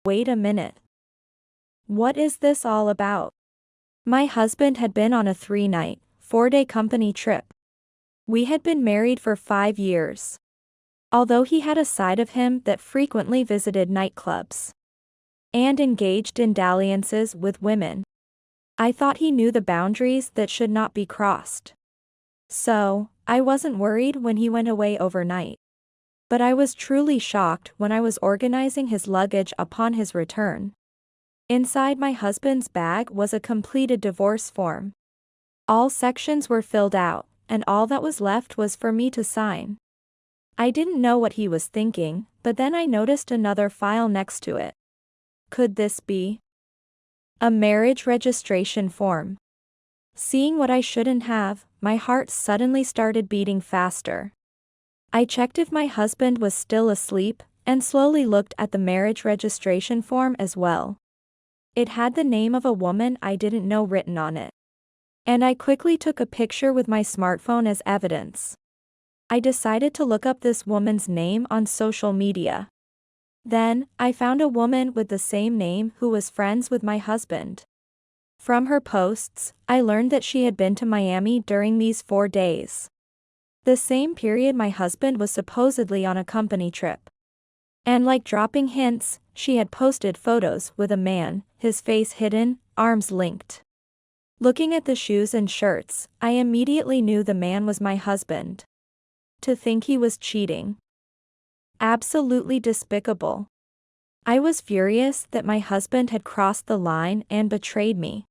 Wait a minute. What is this all about? My husband had been on a 3-night, 4-day company trip. We had been married for 5 years. Although he had a side of him that frequently visited nightclubs and engaged in dalliances with women, I thought he knew the boundaries that should not be crossed. So, I wasn't worried when he went away overnight. But I was truly shocked when I was organizing his luggage upon his return. Inside my husband's bag was a completed divorce form. All sections were filled out, and all that was left was for me to sign. I didn't know what he was thinking, but then I noticed another file next to it. Could this be a marriage registration form? Seeing what I shouldn't have, my heart suddenly started beating faster. I checked if my husband was still asleep, and slowly looked at the marriage registration form as well. It had the name of a woman I didn't know written on it. And I quickly took a picture with my smartphone as evidence. I decided to look up this woman's name on social media. Then, I found a woman with the same name who was friends with my husband. From her posts, I learned that she had been to Miami during these 4 days. The same period my husband was supposedly on a company trip. And like dropping hints, she had posted photos with a man, his face hidden, arms linked. Looking at the shoes and shirts, I immediately knew the man was my husband. To think he was cheating. Absolutely despicable. I was furious that my husband had crossed the line and betrayed me.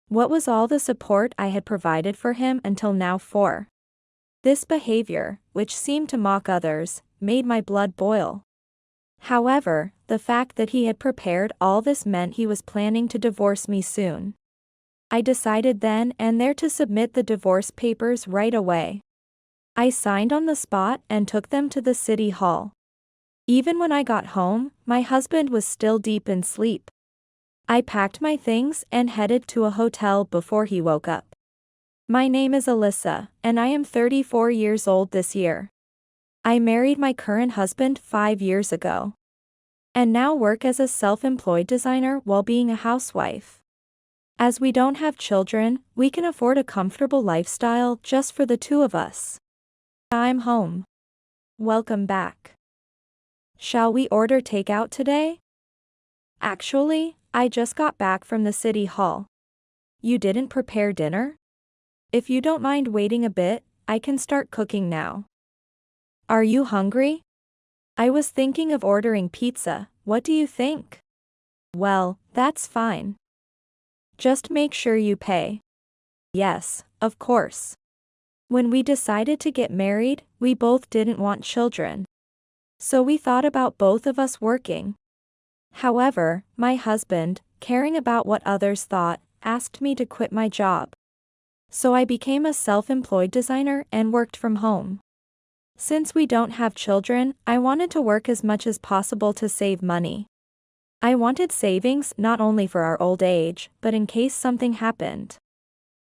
What was all the support I had provided for him until now for? This behavior, which seemed to mock others, made my blood boil. However, the fact that he had prepared all this meant he was planning to divorce me soon. I decided then and there to submit the divorce papers right away. I signed on the spot and took them to the city hall. Even when I got home, my husband was still deep in sleep. I packed my things and headed to a hotel before he woke up. My name is Alyssa, and I am 34 years old this year. I married my current husband 5 years ago. And now work as a self-employed designer while being a housewife. As we don't have children, we can afford a comfortable lifestyle just for the two of us. I'm home. Welcome back. Shall we order takeout today? Actually, I just got back from the city hall. You didn't prepare dinner? If you don't mind waiting a bit, I can start cooking now. Are you hungry? I was thinking of ordering pizza, what do you think? Well, that's fine. Just make sure you pay. Yes, of course. When we decided to get married, we both didn't want children. So we thought about both of us working. However, my husband, caring about what others thought, asked me to quit my job. So I became a self-employed designer and worked from home. Since we don't have children, I wanted to work as much as possible to save money. I wanted savings not only for our old age, but in case something happened.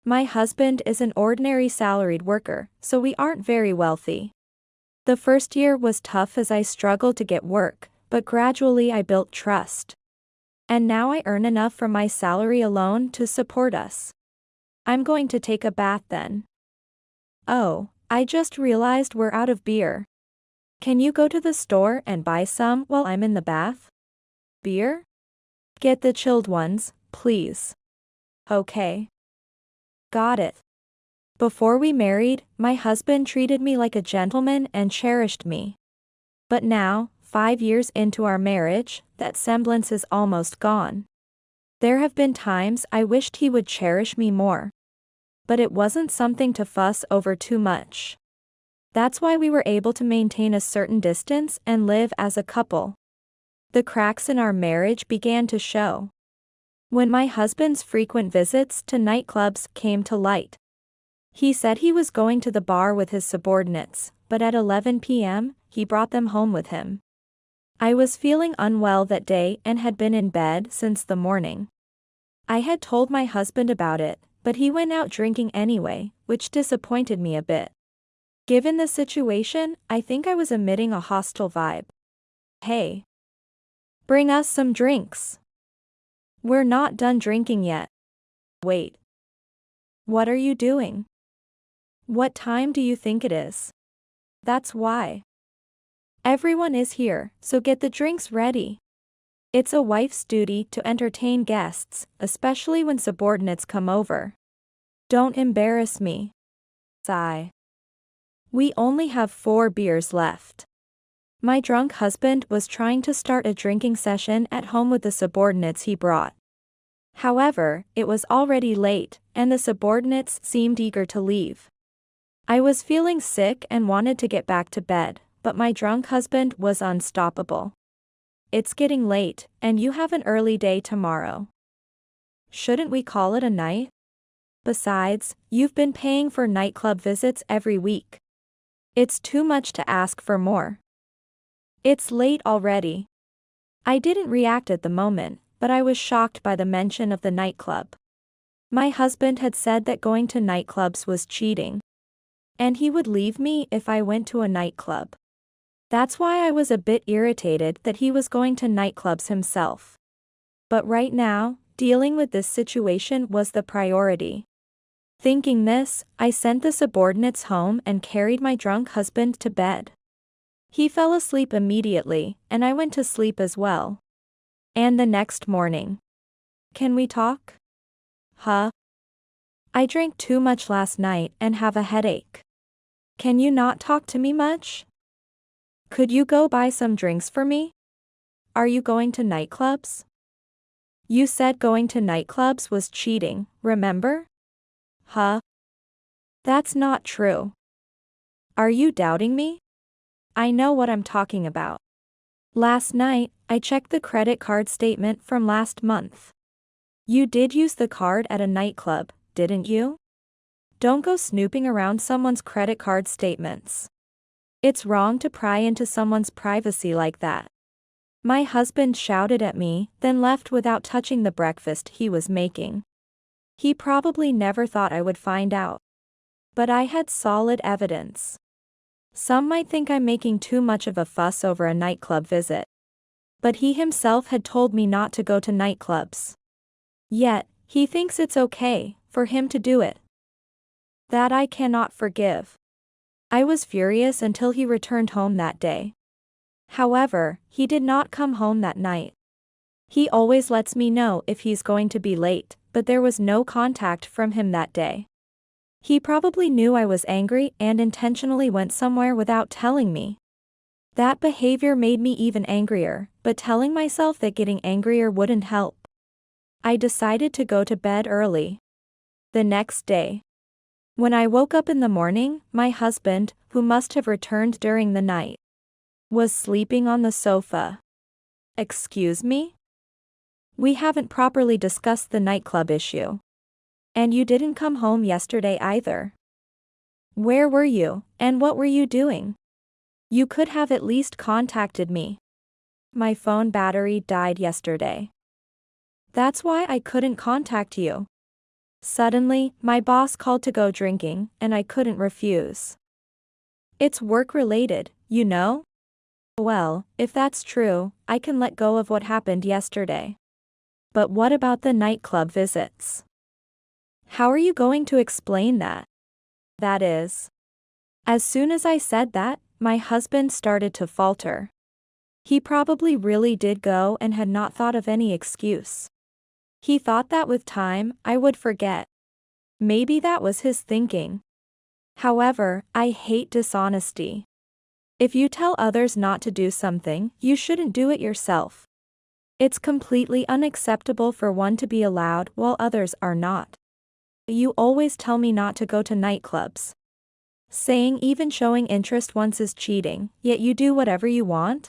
My husband is an ordinary salaried worker, so we aren't very wealthy. The first year was tough as I struggled to get work, but gradually I built trust. And now I earn enough from my salary alone to support us. I'm going to take a bath then. Oh, I just realized we're out of beer. Can you go to the store and buy some while I'm in the bath? Beer? Get the chilled ones, please. Okay. Got it. Before we married, my husband treated me like a gentleman and cherished me. But now, 5 years into our marriage, that semblance is almost gone. There have been times I wished he would cherish me more. But it wasn't something to fuss over too much. That's why we were able to maintain a certain distance and live as a couple. The cracks in our marriage began to show when my husband's frequent visits to nightclubs came to light. He said he was going to the bar with his subordinates, but at 11 p.m., he brought them home with him. I was feeling unwell that day and had been in bed since the morning. I had told my husband about it, but he went out drinking anyway, which disappointed me a bit. Given the situation, I think I was emitting a hostile vibe. Hey. Bring us some drinks. We're not done drinking yet. Wait. What are you doing? What time do you think it is? That's why. Everyone is here, so get the drinks ready. It's a wife's duty to entertain guests, especially when subordinates come over. Don't embarrass me. Sigh. We only have 4 beers left. My drunk husband was trying to start a drinking session at home with the subordinates he brought. However, it was already late, and the subordinates seemed eager to leave. I was feeling sick and wanted to get back to bed, but my drunk husband was unstoppable. It's getting late, and you have an early day tomorrow. Shouldn't we call it a night? Besides, you've been paying for nightclub visits every week. It's too much to ask for more. It's late already. I didn't react at the moment, but I was shocked by the mention of the nightclub. My husband had said that going to nightclubs was cheating. And he would leave me if I went to a nightclub. That's why I was a bit irritated that he was going to nightclubs himself. But right now, dealing with this situation was the priority. Thinking this, I sent the subordinates home and carried my drunk husband to bed. He fell asleep immediately, and I went to sleep as well. And the next morning. Can we talk? Huh? I drank too much last night and have a headache. Can you not talk to me much? Could you go buy some drinks for me? Are you going to nightclubs? You said going to nightclubs was cheating, remember? Huh? That's not true. Are you doubting me? I know what I'm talking about. Last night, I checked the credit card statement from last month. You did use the card at a nightclub, didn't you? Don't go snooping around someone's credit card statements. It's wrong to pry into someone's privacy like that. My husband shouted at me, then left without touching the breakfast he was making. He probably never thought I would find out. But I had solid evidence. Some might think I'm making too much of a fuss over a nightclub visit. But he himself had told me not to go to nightclubs. Yet, he thinks it's okay for him to do it. That I cannot forgive. I was furious until he returned home that day. However, he did not come home that night. He always lets me know if he's going to be late, but there was no contact from him that day. He probably knew I was angry and intentionally went somewhere without telling me. That behavior made me even angrier, but telling myself that getting angrier wouldn't help. I decided to go to bed early. The next day. When I woke up in the morning, my husband, who must have returned during the night, was sleeping on the sofa. Excuse me? We haven't properly discussed the nightclub issue. And you didn't come home yesterday either. Where were you, and what were you doing? You could have at least contacted me. My phone battery died yesterday. That's why I couldn't contact you. Suddenly, my boss called to go drinking, and I couldn't refuse. It's work-related, you know? Well, if that's true, I can let go of what happened yesterday. But what about the nightclub visits? How are you going to explain that? That is. As soon as I said that, my husband started to falter. He probably really did go and had not thought of any excuse. He thought that with time, I would forget. Maybe that was his thinking. However, I hate dishonesty. If you tell others not to do something, you shouldn't do it yourself. It's completely unacceptable for one to be allowed while others are not. You always tell me not to go to nightclubs. Saying even showing interest once is cheating, yet you do whatever you want?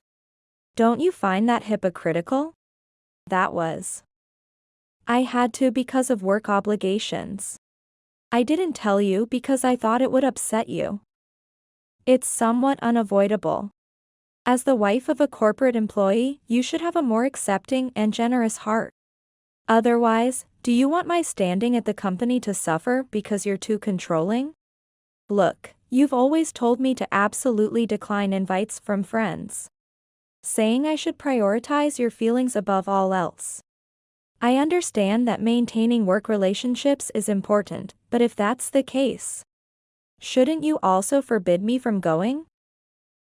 Don't you find that hypocritical? That was. I had to because of work obligations. I didn't tell you because I thought it would upset you. It's somewhat unavoidable. As the wife of a corporate employee, you should have a more accepting and generous heart. Otherwise, do you want my standing at the company to suffer because you're too controlling? Look, you've always told me to absolutely decline invites from friends. saying I should prioritize your feelings above all else. I understand that maintaining work relationships is important, but if that's the case, shouldn't you also forbid me from going?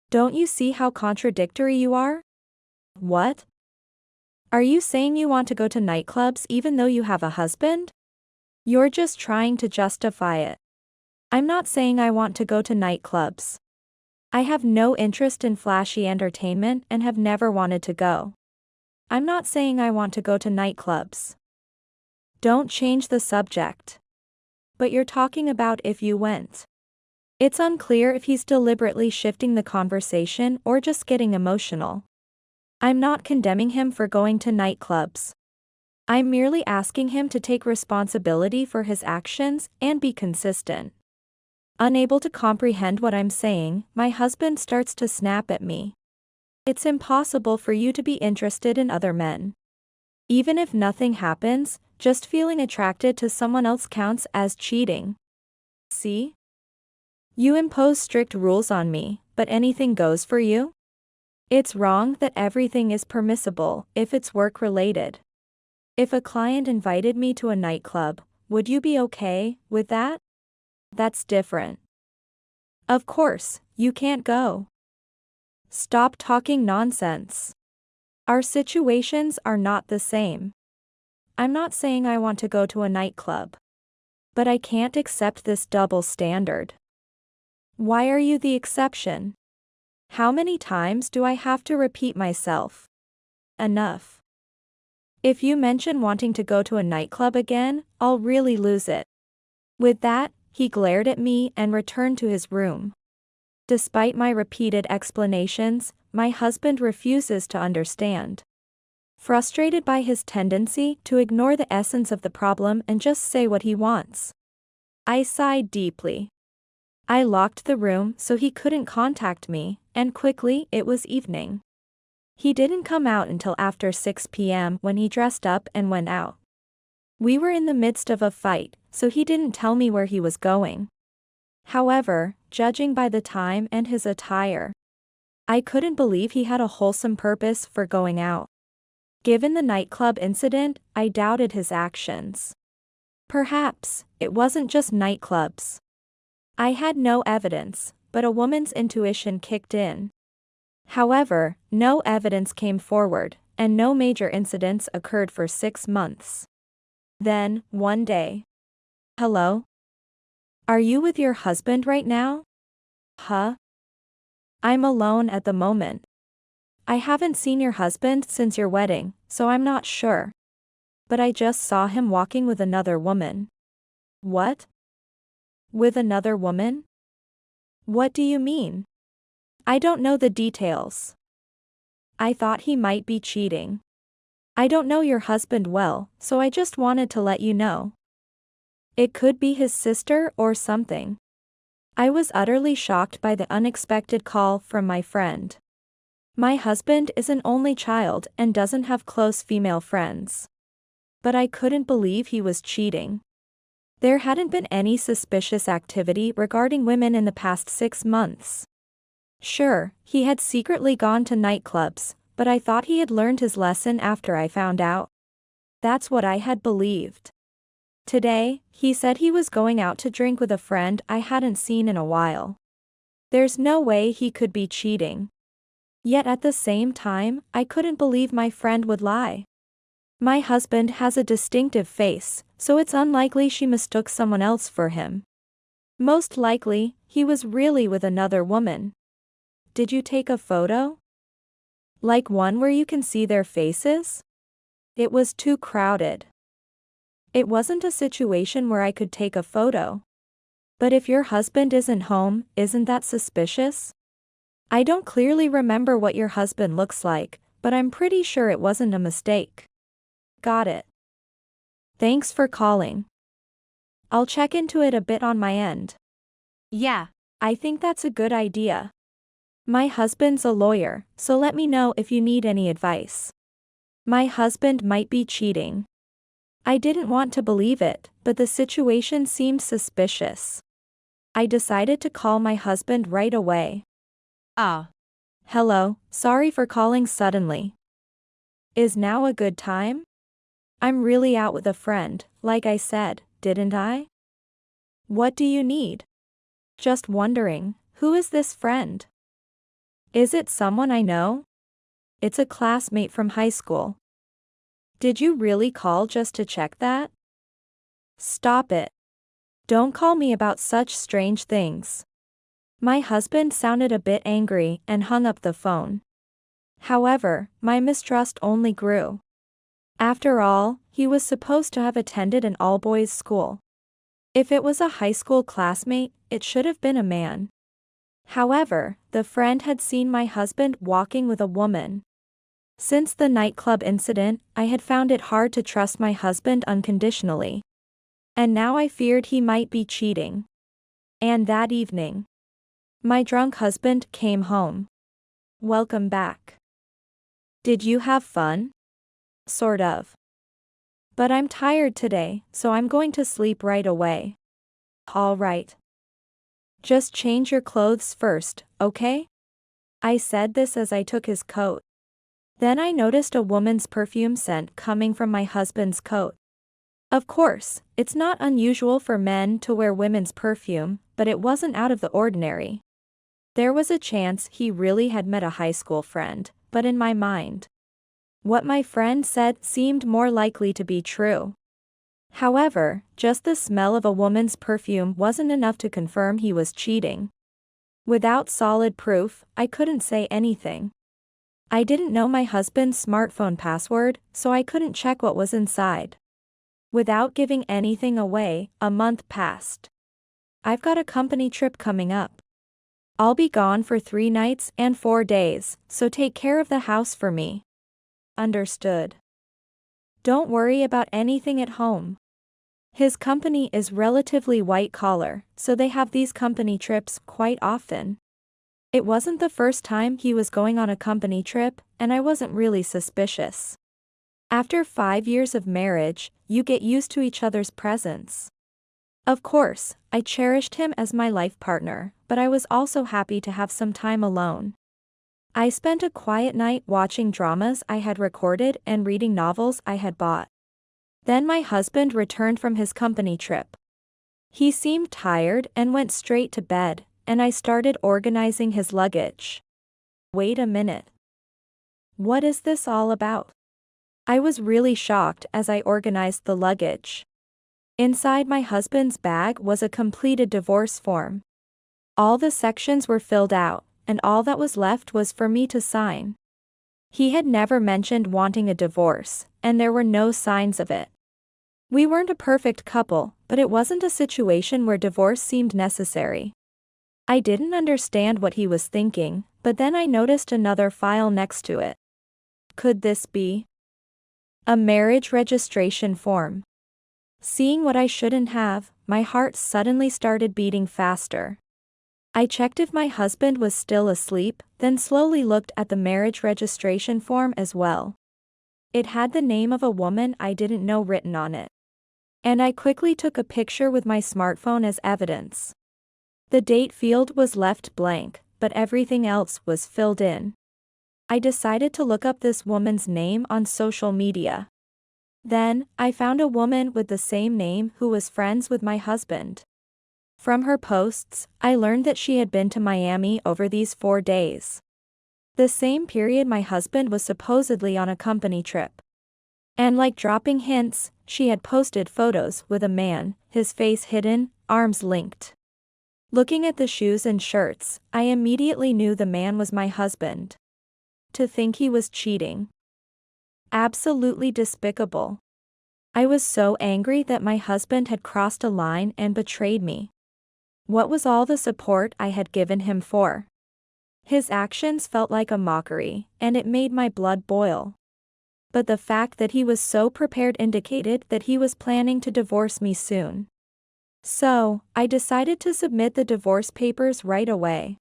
Don't you see how contradictory you are? What? Are you saying you want to go to nightclubs even though you have a husband? You're just trying to justify it. I'm not saying I want to go to nightclubs. I have no interest in flashy entertainment and have never wanted to go. I'm not saying I want to go to nightclubs. Don't change the subject. But you're talking about if you went. It's unclear if he's deliberately shifting the conversation or just getting emotional. I'm not condemning him for going to nightclubs. I'm merely asking him to take responsibility for his actions and be consistent. Unable to comprehend what I'm saying, my husband starts to snap at me. It's impossible for you to be interested in other men. Even if nothing happens, just feeling attracted to someone else counts as cheating. See? You impose strict rules on me, but anything goes for you? It's wrong that everything is permissible if it's work-related. If a client invited me to a nightclub, would you be okay with that? That's different. Of course, you can't go. Stop talking nonsense. Our situations are not the same. I'm not saying I want to go to a nightclub. But I can't accept this double standard. Why are you the exception? How many times do I have to repeat myself? Enough. If you mention wanting to go to a nightclub again, I'll really lose it. With that, he glared at me and returned to his room. Despite my repeated explanations, my husband refuses to understand. Frustrated by his tendency to ignore the essence of the problem and just say what he wants, I sighed deeply. I locked the room so he couldn't contact me, and quickly it was evening. He didn't come out until after 6 p.m. when he dressed up and went out. We were in the midst of a fight, so he didn't tell me where he was going. However, judging by the time and his attire, I couldn't believe he had a wholesome purpose for going out. Given the nightclub incident, I doubted his actions. Perhaps it wasn't just nightclubs. I had no evidence, but a woman's intuition kicked in. However, no evidence came forward, and no major incidents occurred for 6 months. Then, one day. Hello? Are you with your husband right now? Huh? I'm alone at the moment. I haven't seen your husband since your wedding, so I'm not sure. But I just saw him walking with another woman. What? With another woman? What do you mean? I don't know the details. I thought he might be cheating. I don't know your husband well, so I just wanted to let you know. It could be his sister or something. I was utterly shocked by the unexpected call from my friend. My husband is an only child and doesn't have close female friends. But I couldn't believe he was cheating. There hadn't been any suspicious activity regarding women in the past 6 months. Sure, he had secretly gone to nightclubs, but I thought he had learned his lesson after I found out. That's what I had believed. Today, he said he was going out to drink with a friend I hadn't seen in a while. There's no way he could be cheating. Yet at the same time, I couldn't believe my friend would lie. My husband has a distinctive face, so it's unlikely she mistook someone else for him. Most likely, he was really with another woman. Did you take a photo? Like one where you can see their faces? It was too crowded. It wasn't a situation where I could take a photo. But if your husband isn't home, isn't that suspicious? I don't clearly remember what your husband looks like, but I'm pretty sure it wasn't a mistake. Got it. Thanks for calling. I'll check into it a bit on my end. Yeah, I think that's a good idea. My husband's a lawyer, so let me know if you need any advice. My husband might be cheating. I didn't want to believe it, but the situation seemed suspicious. I decided to call my husband right away. Hello, sorry for calling suddenly. Is now a good time? I'm really out with a friend, like I said, didn't I? What do you need? Just wondering, who is this friend? Is it someone I know? It's a classmate from high school. Did you really call just to check that? Stop it. Don't call me about such strange things. My husband sounded a bit angry and hung up the phone. However, my mistrust only grew. After all, he was supposed to have attended an all-boys school. If it was a high school classmate, it should have been a man. However, the friend had seen my husband walking with a woman. Since the nightclub incident, I had found it hard to trust my husband unconditionally. And now I feared he might be cheating. And that evening, my drunk husband came home. Welcome back. Did you have fun? Sort of. But I'm tired today, so I'm going to sleep right away. All right. Just change your clothes first, okay? I said this as I took his coat. Then I noticed a woman's perfume scent coming from my husband's coat. Of course, it's not unusual for men to wear women's perfume, but it wasn't out of the ordinary. There was a chance he really had met a high school friend, but in my mind, what my friend said seemed more likely to be true. However, just the smell of a woman's perfume wasn't enough to confirm he was cheating. Without solid proof, I couldn't say anything. I didn't know my husband's smartphone password, so I couldn't check what was inside. Without giving anything away, a month passed. I've got a company trip coming up. I'll be gone for 3 nights and 4 days, so take care of the house for me. Understood. Don't worry about anything at home. His company is relatively white-collar, so they have these company trips quite often. It wasn't the first time he was going on a company trip, and I wasn't really suspicious. After 5 years of marriage, you get used to each other's presence. Of course, I cherished him as my life partner, but I was also happy to have some time alone. I spent a quiet night watching dramas I had recorded and reading novels I had bought. Then my husband returned from his company trip. He seemed tired and went straight to bed, and I started organizing his luggage. Wait a minute. What is this all about? I was really shocked as I organized the luggage. Inside my husband's bag was a completed divorce form. All the sections were filled out, and all that was left was for me to sign. He had never mentioned wanting a divorce, and there were no signs of it. We weren't a perfect couple, but it wasn't a situation where divorce seemed necessary. I didn't understand what he was thinking, but then I noticed another file next to it. Could this be a marriage registration form? Seeing what I shouldn't have, my heart suddenly started beating faster. I checked if my husband was still asleep, then slowly looked at the marriage registration form as well. It had the name of a woman I didn't know written on it. And I quickly took a picture with my smartphone as evidence. The date field was left blank, but everything else was filled in. I decided to look up this woman's name on social media. Then, I found a woman with the same name who was friends with my husband. From her posts, I learned that she had been to Miami over these 4 days. The same period my husband was supposedly on a company trip. And like dropping hints, she had posted photos with a man, his face hidden, arms linked. Looking at the shoes and shirts, I immediately knew the man was my husband. To think he was cheating. Absolutely despicable. I was so angry that my husband had crossed a line and betrayed me. What was all the support I had given him for? His actions felt like a mockery, and it made my blood boil. But the fact that he was so prepared indicated that he was planning to divorce me soon. So, I decided to submit the divorce papers right away.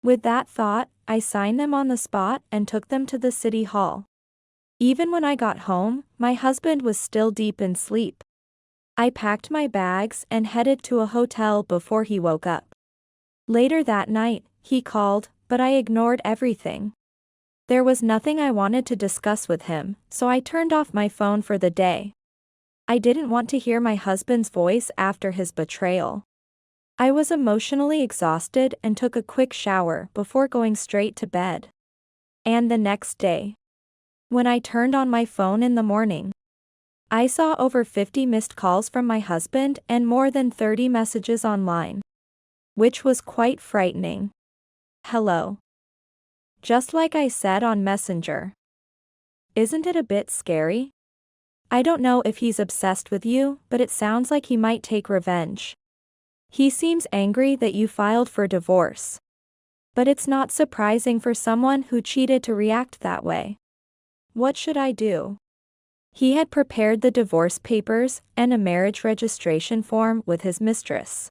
With that thought, I signed them on the spot and took them to the city hall. Even when I got home, my husband was still deep in sleep. I packed my bags and headed to a hotel before he woke up. Later that night, he called, but but I ignored everything. There was nothing I wanted to discuss with him, so I turned off my phone for the day. I didn't want to hear my husband's voice after his betrayal. I was emotionally exhausted and took a quick shower before going straight to bed. And the next day, when I turned on my phone in the morning, I saw over 50 missed calls from my husband and more than 30 messages online, which was quite frightening. Hello. Just like I said on Messenger. Isn't it a bit scary? I don't know if he's obsessed with you, but it sounds like he might take revenge. He seems angry that you filed for divorce. But it's not surprising for someone who cheated to react that way. What should I do? He had prepared the divorce papers and a marriage registration form with his mistress.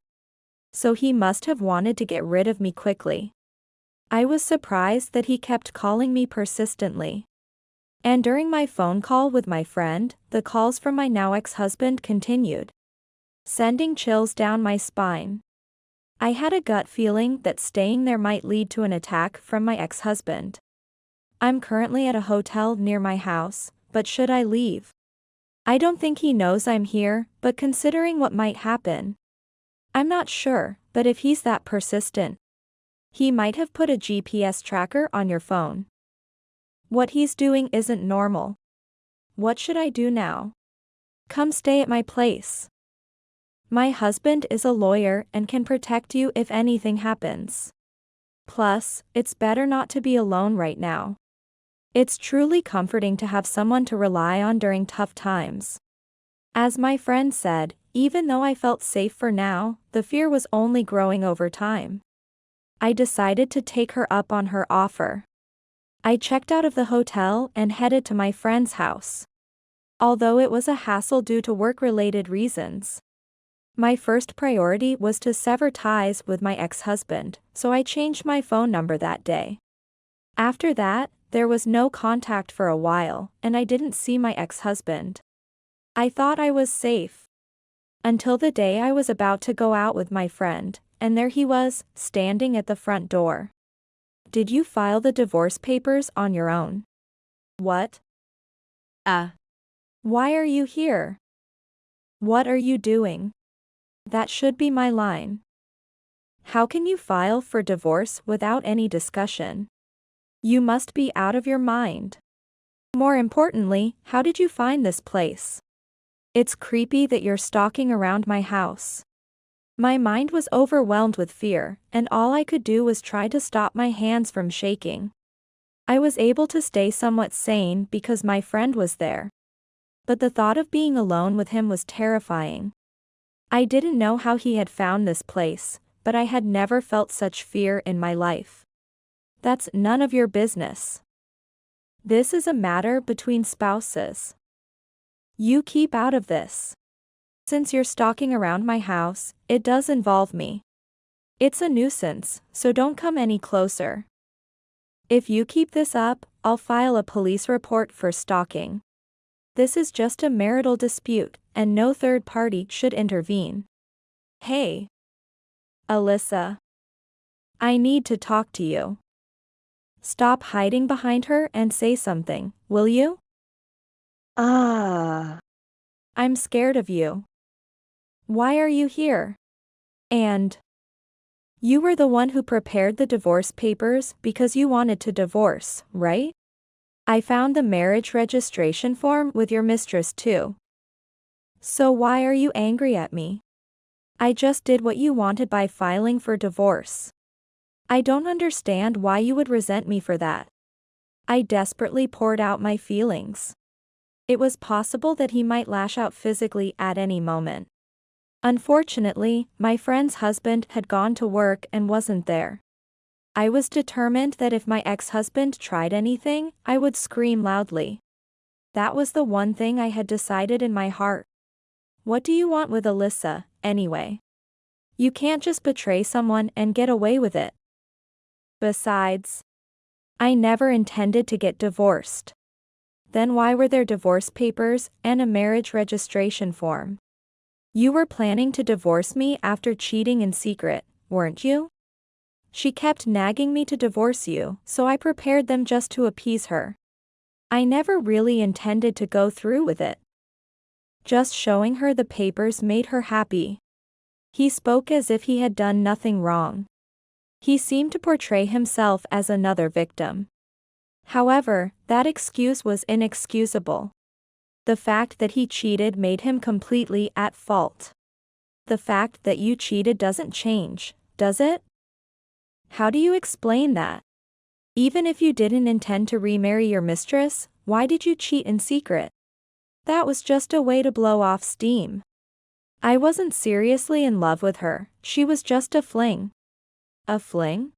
So he must have wanted to get rid of me quickly. I was surprised that he kept calling me persistently. And during my phone call with my friend, the calls from my now ex-husband continued, sending chills down my spine. I had a gut feeling that staying there might lead to an attack from my ex-husband. I'm currently at a hotel near my house, but should I leave? I don't think he knows I'm here, but considering what might happen, I'm not sure, but if he's that persistent, he might have put a GPS tracker on your phone. What he's doing isn't normal. What should I do now? Come stay at my place. My husband is a lawyer and can protect you if anything happens. Plus, it's better not to be alone right now. It's truly comforting to have someone to rely on during tough times. As my friend said, even though I felt safe for now, the fear was only growing over time. I decided to take her up on her offer. I checked out of the hotel and headed to my friend's house. Although it was a hassle due to work-related reasons, my first priority was to sever ties with my ex-husband, so I changed my phone number that day. After that, there was no contact for a while, and I didn't see my ex-husband. I thought I was safe. Until the day I was about to go out with my friend, and there he was, standing at the front door. Did you file the divorce papers on your own? What? Why are you here? What are you doing? That should be my line. How can you file for divorce without any discussion? You must be out of your mind. More importantly, how did you find this place? It's creepy that you're stalking around my house. My mind was overwhelmed with fear, and all I could do was try to stop my hands from shaking. I was able to stay somewhat sane because my friend was there. But the thought of being alone with him was terrifying. I didn't know how he had found this place, but I had never felt such fear in my life. That's none of your business. This is a matter between spouses. You keep out of this. Since you're stalking around my house, it does involve me. It's a nuisance, so don't come any closer. If you keep this up, I'll file a police report for stalking. This is just a marital dispute, and no third party should intervene. Hey. Alyssa. I need to talk to you. Stop hiding behind her and say something, will you? I'm scared of you. Why are you here? And you were the one who prepared the divorce papers because you wanted to divorce, right? I found the marriage registration form with your mistress too. So why are you angry at me? I just did what you wanted by filing for divorce. I don't understand why you would resent me for that. I desperately poured out my feelings. It was possible that he might lash out physically at any moment. Unfortunately, my friend's husband had gone to work and wasn't there. I was determined that if my ex-husband tried anything, I would scream loudly. That was the one thing I had decided in my heart. What do you want with Alyssa, anyway? You can't just betray someone and get away with it. Besides, I never intended to get divorced. Then why were there divorce papers and a marriage registration form? You were planning to divorce me after cheating in secret, weren't you? She kept nagging me to divorce you, so I prepared them just to appease her. I never really intended to go through with it. Just showing her the papers made her happy. He spoke as if he had done nothing wrong. He seemed to portray himself as another victim. However, that excuse was inexcusable. The fact that he cheated made him completely at fault. The fact that you cheated doesn't change, does it? How do you explain that? Even if you didn't intend to remarry your mistress, why did you cheat in secret? That was just a way to blow off steam. I wasn't seriously in love with her, she was just a fling. A fling?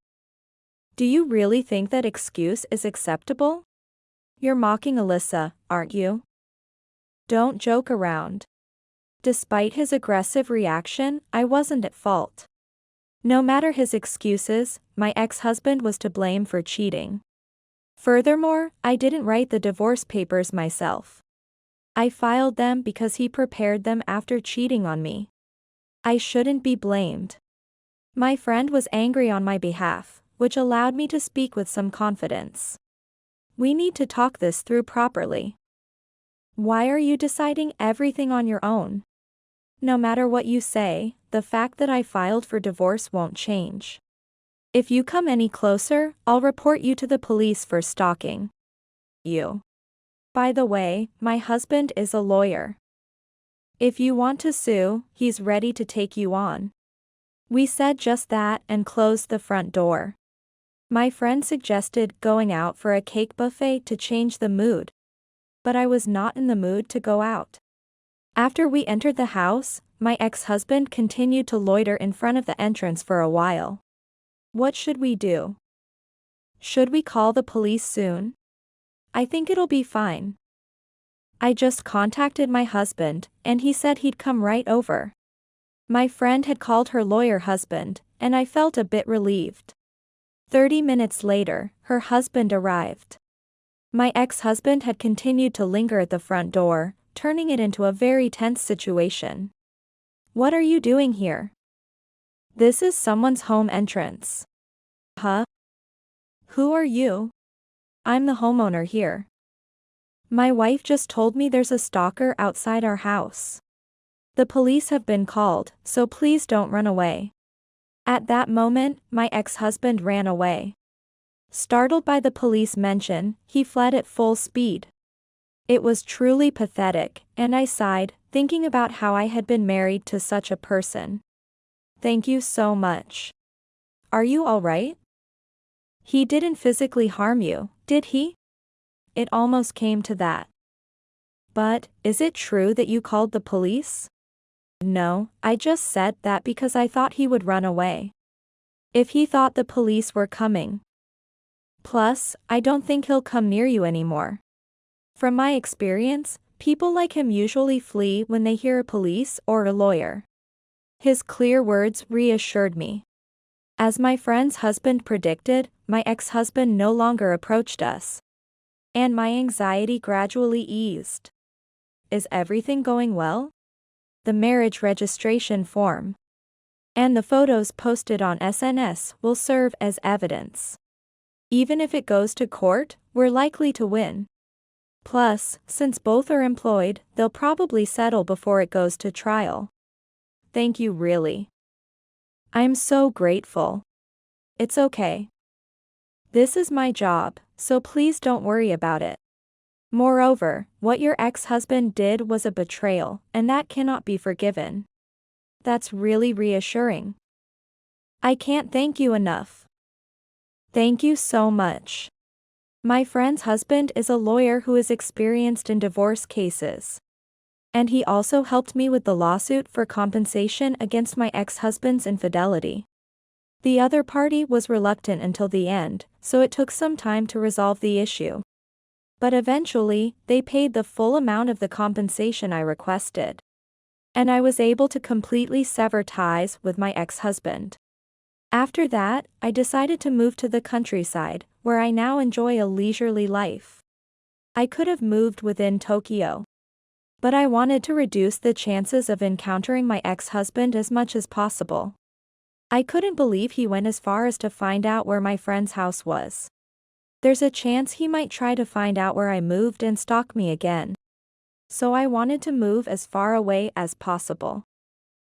Do you really think that excuse is acceptable? You're mocking Alyssa, aren't you? Don't joke around. Despite his aggressive reaction, I wasn't at fault. No matter his excuses, my ex-husband was to blame for cheating. Furthermore, I didn't write the divorce papers myself. I filed them because he prepared them after cheating on me. I shouldn't be blamed. My friend was angry on my behalf, which allowed me to speak with some confidence. We need to talk this through properly. Why are you deciding everything on your own? No matter what you say, the fact that I filed for divorce won't change. If you come any closer, I'll report you to the police for stalking you. By the way, my husband is a lawyer. If you want to sue, he's ready to take you on. We said just that and closed the front door. My friend suggested going out for a cake buffet to change the mood. But I was not in the mood to go out. After we entered the house, my ex-husband continued to loiter in front of the entrance for a while. What should we do? Should we call the police soon? I think it'll be fine. I just contacted my husband, and he said he'd come right over. My friend had called her lawyer husband, and I felt a bit relieved. 30 minutes later, her husband arrived. My ex-husband had continued to linger at the front door, turning it into a very tense situation. What are you doing here? This is someone's home entrance. Huh? Who are you? I'm the homeowner here. My wife just told me there's a stalker outside our house. The police have been called, so please don't run away. At that moment, my ex-husband ran away. Startled by the police mention, he fled at full speed. It was truly pathetic, and I sighed, thinking about how I had been married to such a person. Thank you so much. Are you all right? He didn't physically harm you, did he? It almost came to that. But, is it true that you called the police? No, I just said that because I thought he would run away. If he thought the police were coming. Plus, I don't think he'll come near you anymore. From my experience, people like him usually flee when they hear a police or a lawyer. His clear words reassured me. As my friend's husband predicted, my ex-husband no longer approached us. And my anxiety gradually eased. Is everything going well? The marriage registration form and the photos posted on SNS will serve as evidence. Even if it goes to court, we're likely to win. Plus, since both are employed, they'll probably settle before it goes to trial. Thank you really. I'm so grateful. It's okay. This is my job, so please don't worry about it. Moreover, what your ex-husband did was a betrayal, and that cannot be forgiven. That's really reassuring. I can't thank you enough. Thank you so much. My friend's husband is a lawyer who is experienced in divorce cases. And he also helped me with the lawsuit for compensation against my ex-husband's infidelity. The other party was reluctant until the end, so it took some time to resolve the issue. But eventually, they paid the full amount of the compensation I requested. And I was able to completely sever ties with my ex-husband. After that, I decided to move to the countryside, where I now enjoy a leisurely life. I could have moved within Tokyo. But I wanted to reduce the chances of encountering my ex-husband as much as possible. I couldn't believe he went as far as to find out where my friend's house was. There's a chance he might try to find out where I moved and stalk me again. So I wanted to move as far away as possible.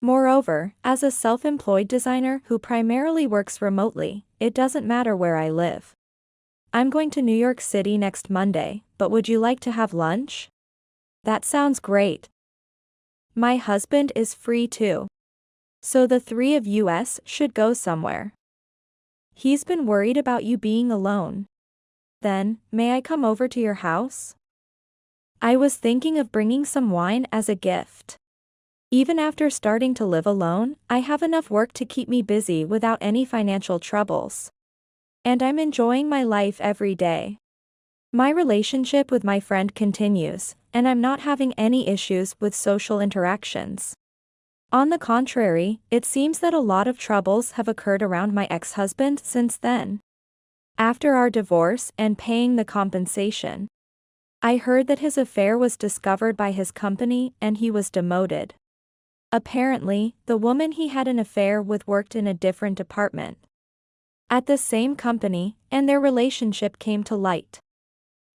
Moreover, as a self-employed designer who primarily works remotely, it doesn't matter where I live. I'm going to New York City next Monday, but would you like to have lunch? That sounds great. My husband is free too. So the three of us should go somewhere. He's been worried about you being alone. Then, may I come over to your house? I was thinking of bringing some wine as a gift. Even after starting to live alone, I have enough work to keep me busy without any financial troubles. And I'm enjoying my life every day. My relationship with my friend continues, and I'm not having any issues with social interactions. On the contrary, it seems that a lot of troubles have occurred around my ex-husband since then. After our divorce and paying the compensation, I heard that his affair was discovered by his company and he was demoted. Apparently, the woman he had an affair with worked in a different department at the same company, and their relationship came to light.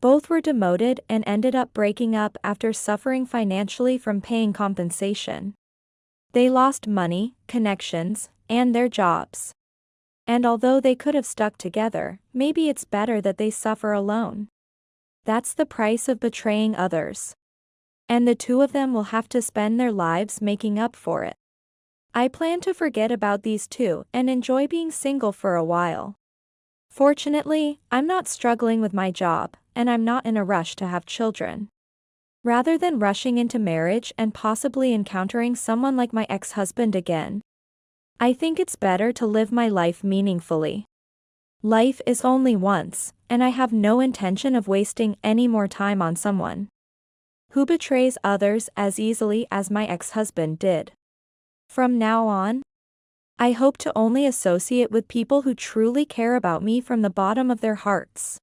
Both were demoted and ended up breaking up after suffering financially from paying compensation. They lost money, connections, and their jobs. And although they could have stuck together, maybe it's better that they suffer alone. That's the price of betraying others. And the two of them will have to spend their lives making up for it. I plan to forget about these two and enjoy being single for a while. Fortunately, I'm not struggling with my job, and I'm not in a rush to have children. Rather than rushing into marriage and possibly encountering someone like my ex-husband again, I think it's better to live my life meaningfully. Life is only once, and I have no intention of wasting any more time on someone who betrays others as easily as my ex-husband did. From now on, I hope to only associate with people who truly care about me from the bottom of their hearts.